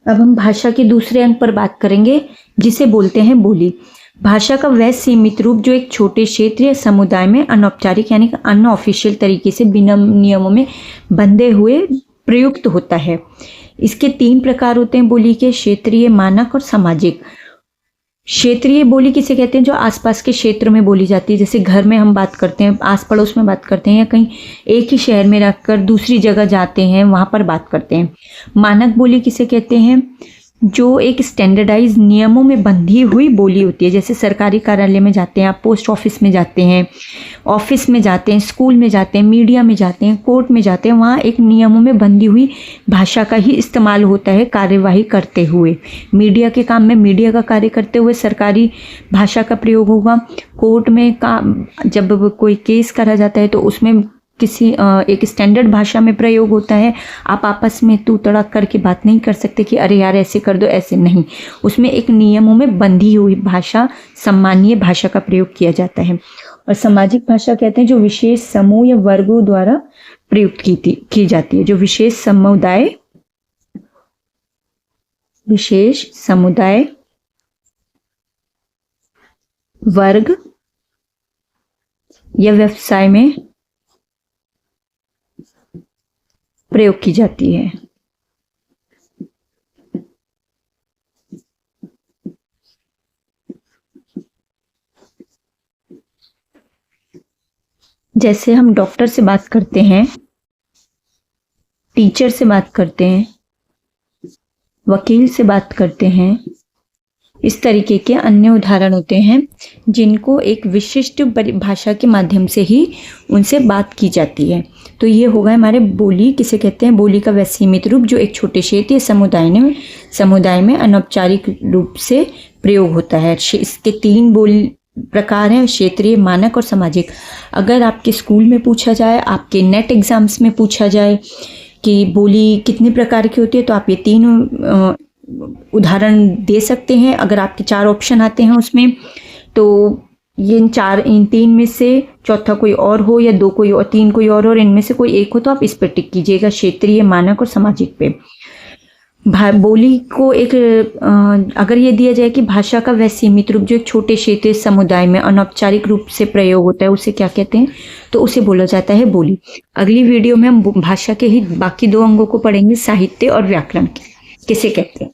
अब हम भाषा के दूसरे अंग पर बात करेंगे, जिसे बोलते हैं बोली। भाषा का वह सीमित रूप जो एक छोटे क्षेत्र या समुदाय में अनौपचारिक यानी कि अनऑफिशियल तरीके से बिना नियमों में बंधे हुए प्रयुक्त होता है। इसके 3 प्रकार होते हैं बोली के, क्षेत्रीय, मानक और सामाजिक। क्षेत्रीय बोली किसे कहते हैं? जो आसपास के क्षेत्र में बोली जाती है, जैसे घर में हम बात करते हैं, आस पड़ोस में बात करते हैं, या कहीं एक ही शहर में रहकर दूसरी जगह जाते हैं वहाँ पर बात करते हैं। मानक बोली किसे कहते हैं? जो एक स्टैंडर्डाइज नियमों में बंधी हुई बोली होती है, जैसे सरकारी कार्यालय में जाते हैं आप, पोस्ट ऑफिस में जाते हैं, ऑफिस में जाते हैं, स्कूल में जाते हैं, मीडिया में जाते हैं, कोर्ट में जाते हैं, वहाँ एक नियमों में बंधी हुई भाषा का ही इस्तेमाल होता है कार्यवाही करते हुए। मीडिया के काम में मीडिया का कार्य करते हुए सरकारी भाषा का प्रयोग होगा। कोर्ट में जब कोई केस करा जाता है तो उसमें किसी एक स्टैंडर्ड भाषा में प्रयोग होता है। आप आपस में तू तड़क करके बात नहीं कर सकते कि अरे यार ऐसे कर दो, ऐसे नहीं। उसमें एक नियमों में बंधी हुई भाषा, सम्मानीय भाषा का प्रयोग किया जाता है। और सामाजिक भाषा कहते हैं जो विशेष समूह या वर्गों द्वारा प्रयुक्त की जाती है। जो विशेष समुदाय, वर्ग या व्यवसाय में प्रयोग की जाती है। जैसे हम डॉक्टर से बात करते हैं, टीचर से बात करते हैं, वकील से बात करते हैं, इस तरीके के अन्य उदाहरण होते हैं जिनको एक विशिष्ट भाषा के माध्यम से ही उनसे बात की जाती है। तो ये होगा हमारे बोली किसे कहते हैं? बोली का वह सीमित रूप जो एक छोटे क्षेत्र या समुदाय में अनौपचारिक रूप से प्रयोग होता है। इसके 3 बोली प्रकार हैं, क्षेत्रीय, मानक और सामाजिक। अगर आपके स्कूल में पूछा जाए, आपके नेट एग्जाम्स में पूछा जाए कि बोली कितने प्रकार की होती है, तो आप ये 3 उदाहरण दे सकते हैं। अगर आपके 4 ऑप्शन आते हैं उसमें, तो ये इन 3 में से चौथा कोई और हो या 2 कोई और 3 कोई और इनमें से कोई एक हो तो आप इस पर टिक कीजिएगा, क्षेत्रीय, मानक और सामाजिक पे। बोली को एक अगर ये दिया जाए कि भाषा का वह सीमित रूप जो एक छोटे क्षेत्र समुदाय में अनौपचारिक रूप से प्रयोग होता है, उसे क्या कहते हैं? तो उसे बोला जाता है बोली। अगली वीडियो में हम भाषा के ही बाकी 2 अंगों को पढ़ेंगे, साहित्य और व्याकरण किसे कहते हैं।